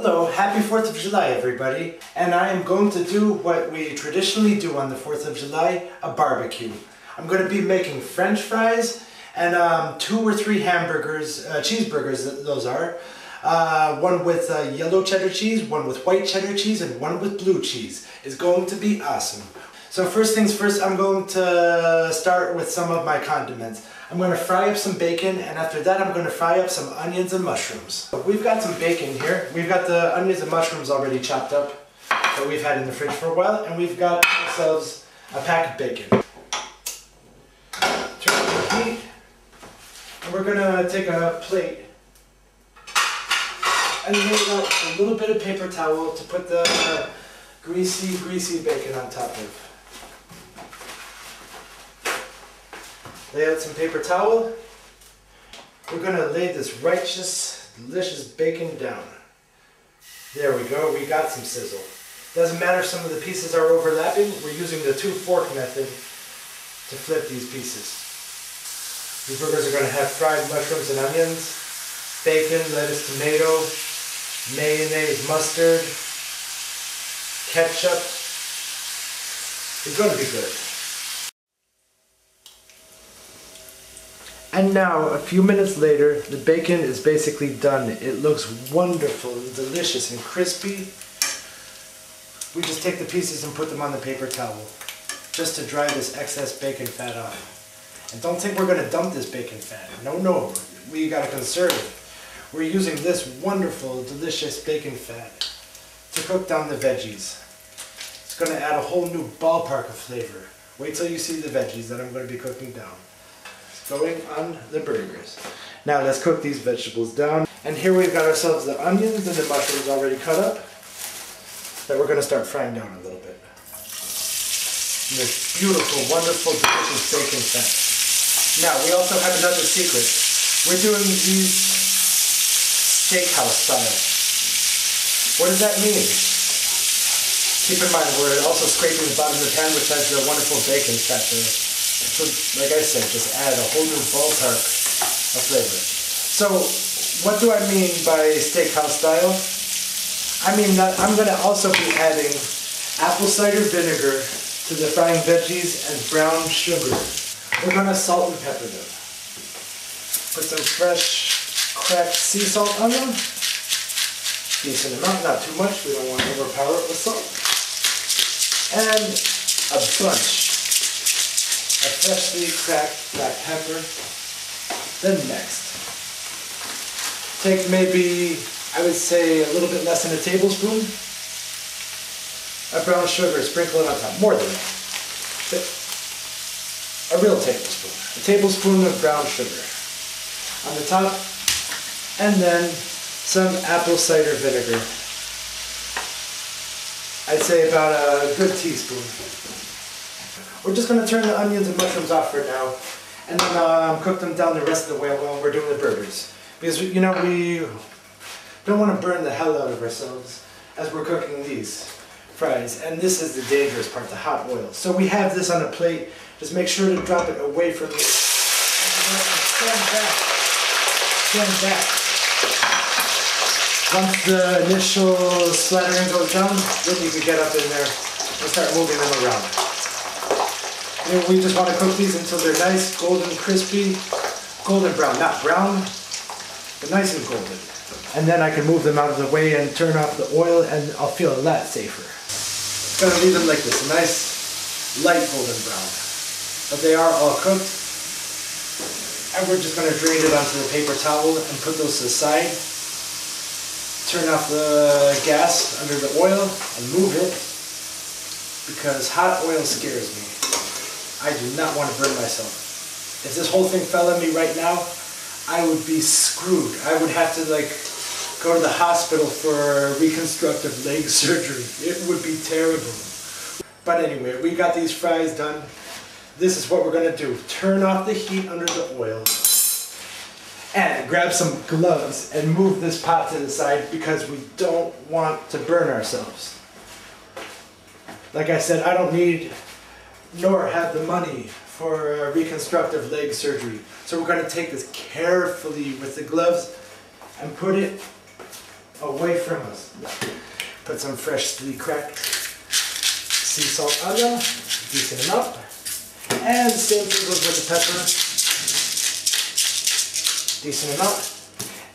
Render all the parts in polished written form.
Hello, happy 4th of July everybody, and I am going to do what we traditionally do on the 4th of July, a barbecue. I'm going to be making French fries and 2 or 3 hamburgers, cheeseburgers those are. One with yellow cheddar cheese, one with white cheddar cheese, and one with blue cheese. It's going to be awesome. So first things first, I'm going to start with some of my condiments. I'm going to fry up some bacon, and after that I'm going to fry up some onions and mushrooms. We've got some bacon here. We've got the onions and mushrooms already chopped up that we've had in the fridge for a while, and we've got ourselves a pack of bacon. Turn on the heat, and we're going to take a plate and lay out a little bit of paper towel to put the greasy bacon on top of. Lay out some paper towel. We're going to lay this righteous, delicious bacon down. There we go, we got some sizzle. Doesn't matter if some of the pieces are overlapping, we're using the 2-fork method to flip these pieces. These burgers are going to have fried mushrooms and onions, bacon, lettuce, tomato, mayonnaise, mustard, ketchup. It's going to be good. And now, a few minutes later, the bacon is basically done. It looks wonderful and delicious and crispy. We just take the pieces and put them on the paper towel, just to dry this excess bacon fat off. And don't think we're going to dump this bacon fat. No, we got to conserve it. We're using this wonderful, delicious bacon fat to cook down the veggies. It's going to add a whole new ballpark of flavor. Wait till you see the veggies that I'm going to be cooking down. Going on the burgers. Now let's cook these vegetables down. And here we've got ourselves the onions and the mushrooms already cut up that we're going to start frying down a little bit. And this beautiful, wonderful, delicious bacon fat. Now we also have another secret. We're doing these steakhouse style. What does that mean? Keep in mind we're also scraping the bottom of the pan, which has the wonderful bacon fat there. So, like I said, just add a whole new ballpark of flavor. So, what do I mean by steakhouse style? I mean that I'm going to also be adding apple cider vinegar to the frying veggies and brown sugar. We're going to salt and pepper them. Put some fresh cracked sea salt on them. Decent amount, not too much. We don't want to overpower it with salt. And a bunch of freshly cracked black pepper. Then next, take maybe, I would say, a little bit less than a tablespoon of brown sugar, sprinkle it on top, more than that. A real tablespoon. A tablespoon of brown sugar on the top, and then some apple cider vinegar. I'd say about a good teaspoon. We're just going to turn the onions and mushrooms off for now, and then cook them down the rest of the way while we're doing the burgers. Because, you know, we don't want to burn the hell out of ourselves as we're cooking these fries. And this is the dangerous part, the hot oil. So we have this on a plate. Just make sure to drop it away from you. Stand back. Stand back. Once the initial splattering goes down, then you can get up in there and start moving them around. And we just want to cook these until they're nice, golden, crispy, golden brown. Not brown, but nice and golden. And then I can move them out of the way and turn off the oil, and I'll feel a lot safer. Gonna leave them like this, nice, light golden brown. But they are all cooked. And we're just gonna drain it onto the paper towel and put those to the side. Turn off the gas under the oil and move it, because hot oil scares me. I do not want to burn myself. If this whole thing fell on me right now, I would be screwed. I would have to go to the hospital for reconstructive leg surgery. It would be terrible. But anyway, we got these fries done. This is what we're going to do. Turn off the heat under the oil. And grab some gloves and move this pot to the side, because we don't want to burn ourselves. Like I said, I don't need nor have the money for reconstructive leg surgery. So we're going to take this carefully with the gloves and put it away from us. Put some freshly cracked sea salt on them, decent amount. And the same thing goes with the pepper. Decent amount.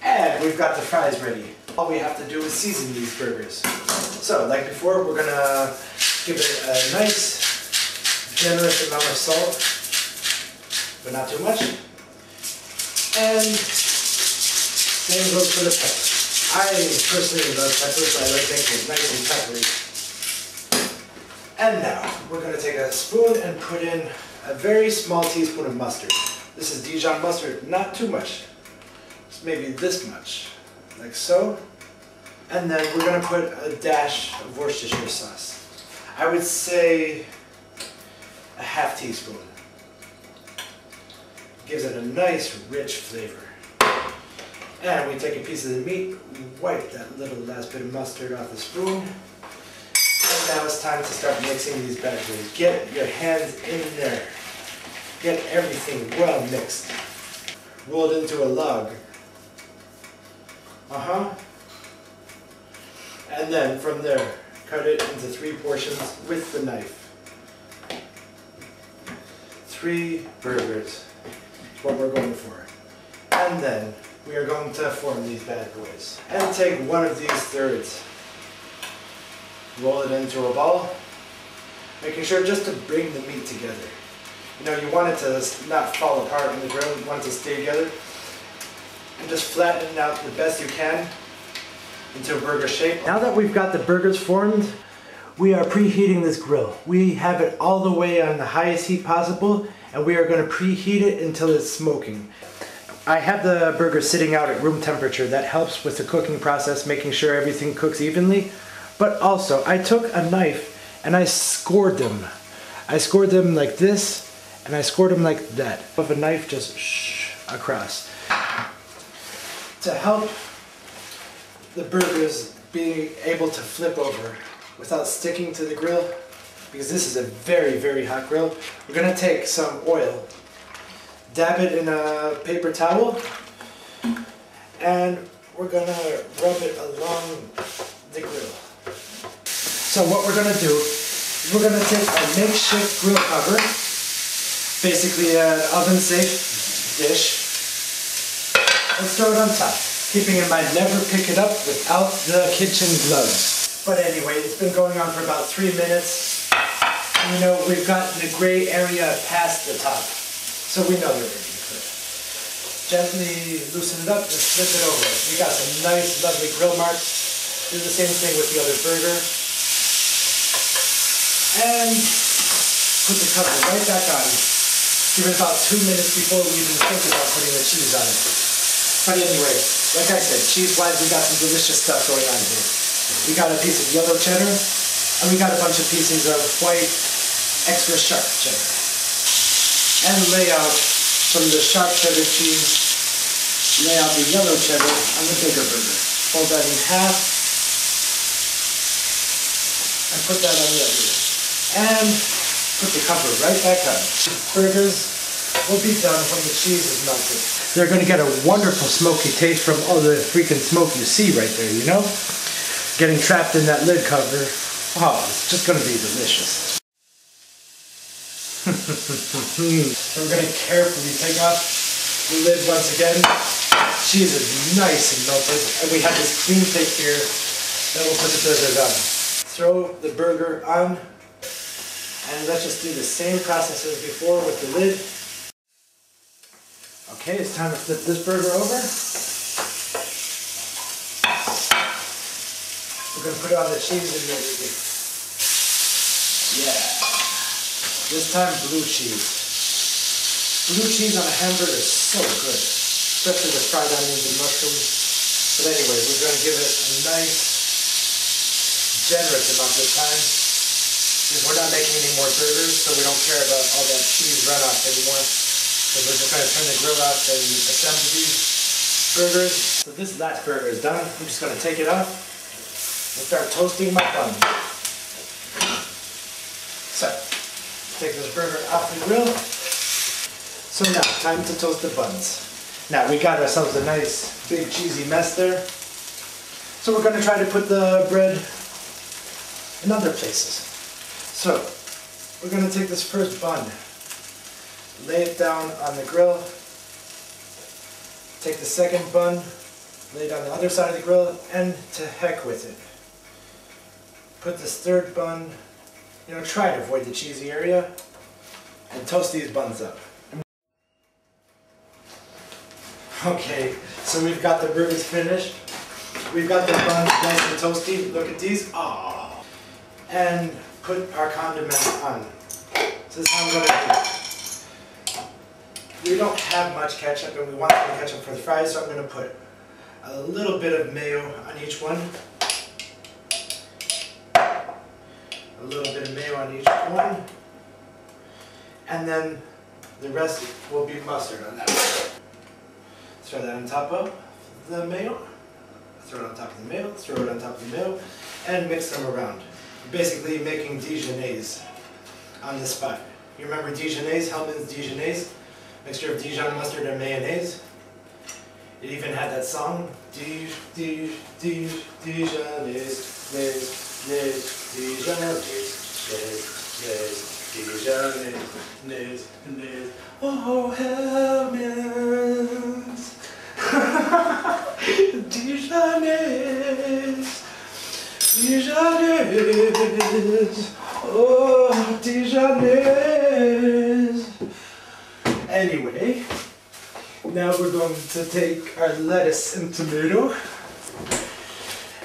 And we've got the fries ready. All we have to do is season these burgers. So, like before, we're gonna give it a nice, generous amount of salt, but not too much. And same goes for the pepper. I personally love pepper, so I like making it nice and peppery. And now, we're gonna take a spoon and put in a very small teaspoon of mustard. This is Dijon mustard, not too much. Just maybe this much, like so. And then we're gonna put a dash of Worcestershire sauce. I would say a half teaspoon. Gives it a nice, rich flavor. And we take a piece of the meat, wipe that little last bit of mustard off the spoon. And now it's time to start mixing these bad boys. Get your hands in there. Get everything well mixed. Roll it into a log. And then from there, cut it into 3 portions with the knife. 3 burgers is what we're going for. And then we are going to form these bad boys. And take one of these thirds. Roll it into a ball, making sure just to bring the meat together. You know, you want it to not fall apart on the grill, you want it to stay together. And just flatten it out the best you can into a burger shape. Now that we've got the burgers formed, we are preheating this grill. We have it all the way on the highest heat possible, and we are going to preheat it until it's smoking. I have the burger sitting out at room temperature. That helps with the cooking process, making sure everything cooks evenly. But also, I took a knife and I scored them. I scored them like this, and I scored them like that. With a knife, just across. To help the burgers being able to flip over without sticking to the grill, because this is a very, very hot grill, we're gonna take some oil, dab it in a paper towel, and we're gonna rub it along the grill. So what we're gonna do is we're gonna take a makeshift grill cover, basically an oven-safe dish, and throw it on top. Keeping in mind, never pick it up without the kitchen gloves. But anyway, it's been going on for about 3 minutes. And you know, we've gotten the gray area past the top. So we know they're ready to cook. Gently loosen it up and flip it over. We got some nice, lovely grill marks. Do the same thing with the other burger. And put the cover right back on. Give it about 2 minutes before we even think about putting the cheese on it. But anyway, like I said, cheese-wise, we got some delicious stuff going on here. We got a piece of yellow cheddar, and we got a bunch of pieces of white, extra sharp cheddar. And lay out from the sharp cheddar cheese, lay out the yellow cheddar on the bigger burger. Fold that in half, and put that on the other end. And put the cover right back on. Burgers will be done when the cheese is melted. They're going to get a wonderful smoky taste from all the freaking smoke you see right there, you know? Getting trapped in that lid cover. Oh, it's just going to be delicious. So we're going to carefully take off the lid once again. Cheese is nice and melted. And we have this clean tape here that will put the burgers on. Throw the burger on. And let's just do the same process as before with the lid. Okay, it's time to flip this burger over. We're going to put on the cheese immediately. Yeah. This time, blue cheese. Blue cheese on a hamburger is so good. Especially with fried onions and mushrooms. But anyway, we're going to give it a nice, generous amount this time. Because we're not making any more burgers, so we don't care about all that cheese runoff anymore. So we're just going to turn the grill off and assemble these burgers. So this last burger is done. I'm just going to take it off and start toasting my bun. So, take this burger off the grill. So now, time to toast the buns. Now we got ourselves a nice big cheesy mess there. So we're going to try to put the bread in other places. So we're going to take this first bun, lay it down on the grill, take the second bun, lay it on the other side of the grill, and to heck with it. Put this third bun, try to avoid the cheesy area, and toast these buns up. Okay, so we've got the burgers finished. We've got the buns nice and toasty. Look at these. Oh. And put our condiments on. This is how I'm going to do it. We don't have much ketchup and we want some ketchup for the fries, so I'm going to put a little bit of mayo on each one. A little bit of mayo on each one. And then the rest will be mustard on that one. Throw that on top of the mayo. Throw it on top of the mayo. Throw it on top of the mayo. And mix them around. Basically making Dijonnaise on the spot. You remember Dijonnaise? Hellman's Dijonnaise? Mixture of Dijon mustard and mayonnaise. It even had that song. Dijonnaise, Dijonnaise, Dijonnaise. Oh, Hellman's. Dijonnaise, Dijonnaise, oh, Dijonnaise. Anyway, now we're going to take our lettuce and tomato,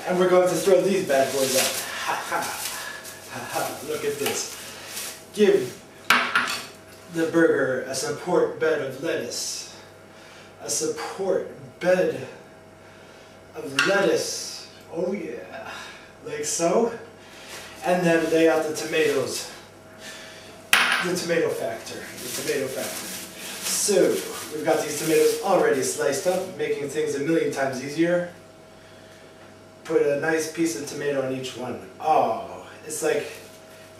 and we're going to throw these bad boys out. Ha ha, ha ha, look at this. Give the burger a support bed of lettuce. A support bed of lettuce. Oh yeah. Like so. And then lay out the tomatoes. The tomato factor. So, we've got these tomatoes already sliced up, making things a million times easier. Put a nice piece of tomato on each one. Oh, it's like,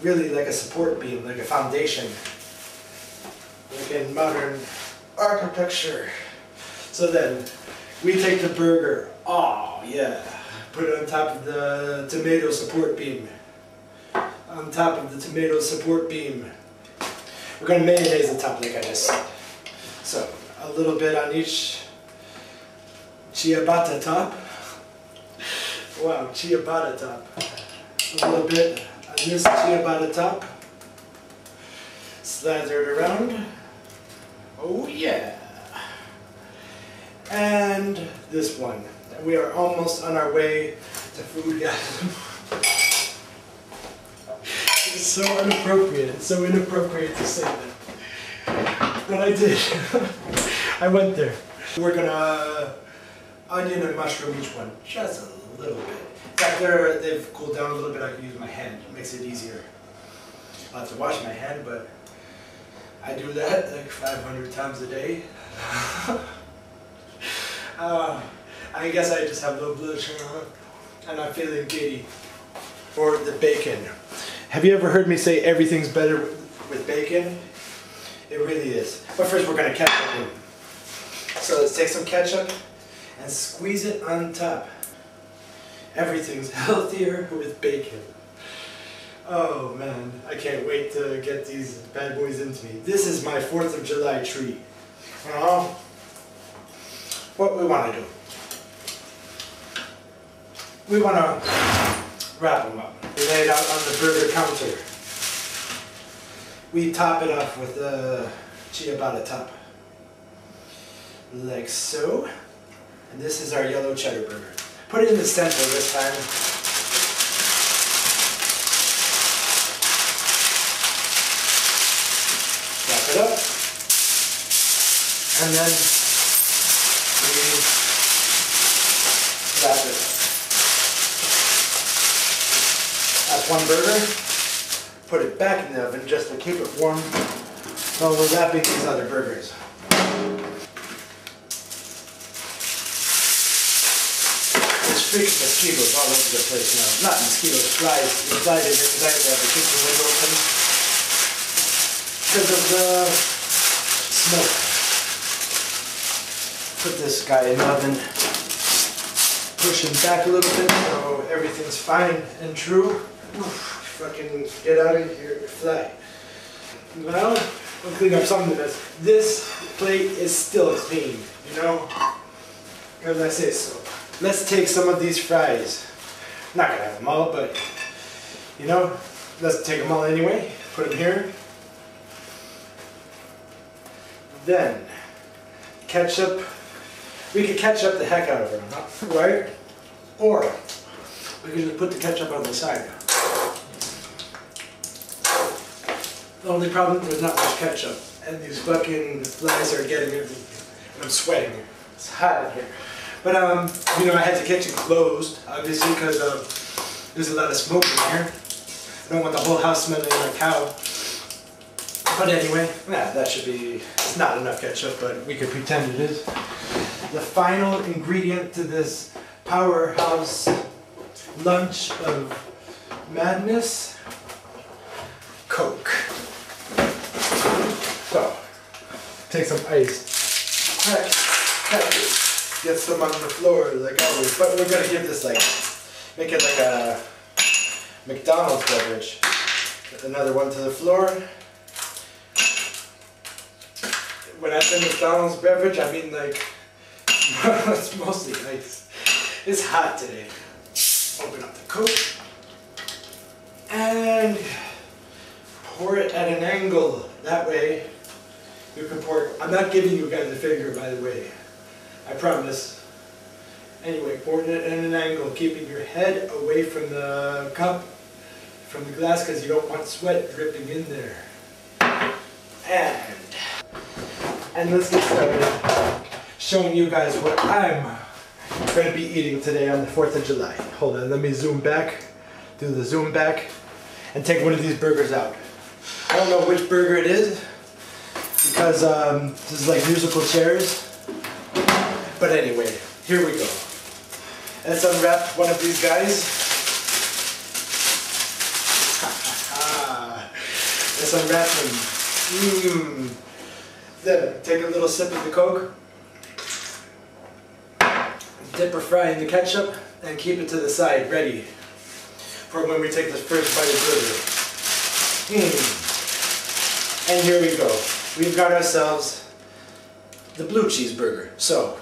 really like a support beam, like a foundation. Like in modern architecture. So then, we take the burger, oh yeah, put it on top of the tomato support beam. On top of the tomato support beam. We're going to mayonnaise the top like I just said. So, a little bit on each ciabatta top. Wow, ciabatta top. A little bit on this ciabatta top. Slather it around. Oh yeah. And this one. We are almost on our way to food, guys. It's so inappropriate. It's so inappropriate to say that. But I did. I went there. We're gonna onion and mushroom each one. Just a little bit. In fact, they've cooled down a little bit. I can use my hand. It makes it easier. I'll have to wash my hand, but I do that like 500 times a day. I guess I just have low blood sugar and I'm feeling giddy. For the bacon. Have you ever heard me say everything's better with bacon? It really is. But first we're going to ketchup in. So let's take some ketchup and squeeze it on top. Everything's healthier with bacon. Oh man, I can't wait to get these bad boys into me. This is my 4th of July treat. What we want to do. We want to wrap them up. We lay it out on the burger counter. We top it off with the ciabatta top. Like so. And this is our yellow cheddar burger. Put it in the center this time. Wrap it up. And then we wrap it up. That's one burger. Put it back in the oven just to keep it warm while we're wrapping these other burgers. There's freaking mosquitoes all over the place now. Not mosquitoes, flies. The flies in here because I have to have the kitchen window open because of the smoke. Put this guy in the oven. pushing back a little bit so everything's fine and true. Oof, fucking get out of here, fly. Well, I'll clean up some of this. This plate is still clean, you know? As I say so. Let's take some of these fries. I'm not gonna have them all, but you know, let's take them all anyway. Put them here. Then, ketchup. We could ketchup the heck out of them, right? Or we could just put the ketchup on the side. The only problem, there's not much ketchup, and these fucking flies are getting everything. And I'm sweating. It's hot in here. But you know, I had the kitchen closed, obviously, because there's a lot of smoke in here. I don't want the whole house smelling like cow. But anyway, yeah, that should be, it's not enough ketchup, but we could pretend it is. The final ingredient to this powerhouse lunch of madness, Coke. So, take some ice, get some on the floor like always, but we're gonna give this like, make it like a McDonald's beverage. Another one to the floor. When I say McDonald's beverage, I mean like, it's mostly ice. It's hot today. Open up the Coke and pour it at an angle. That way you can pour it. I'm not giving you guys a finger, by the way. I promise. Anyway, pour it at an angle, keeping your head away from the cup, from the glass, because you don't want sweat dripping in there. And let's get started showing you guys what I'm going to be eating today on the 4th of July. Hold on, let me zoom back, do the zoom back, and take one of these burgers out. I don't know which burger it is, because this is like musical chairs. But anyway, here we go. Let's unwrap one of these guys. Let's unwrap them. Then take a little sip of the Coke. Dip or fry in the ketchup and keep it to the side, ready for when we take the first bite of burger. And here we go. We've got ourselves the blue cheeseburger. So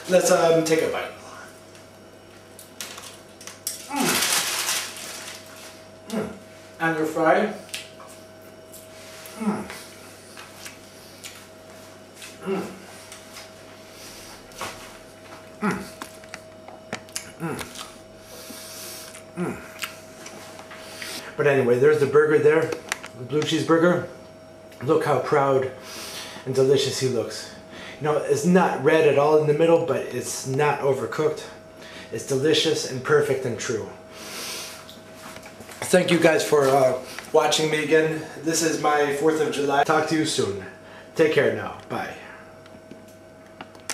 let's take a bite. And your fry. But anyway, there's the burger there, the blue cheeseburger. Look how proud and delicious he looks. You know, it's not red at all in the middle, but it's not overcooked. It's delicious and perfect and true. Thank you guys for watching me again. This is my 4th of July. Talk to you soon. Take care now. Bye.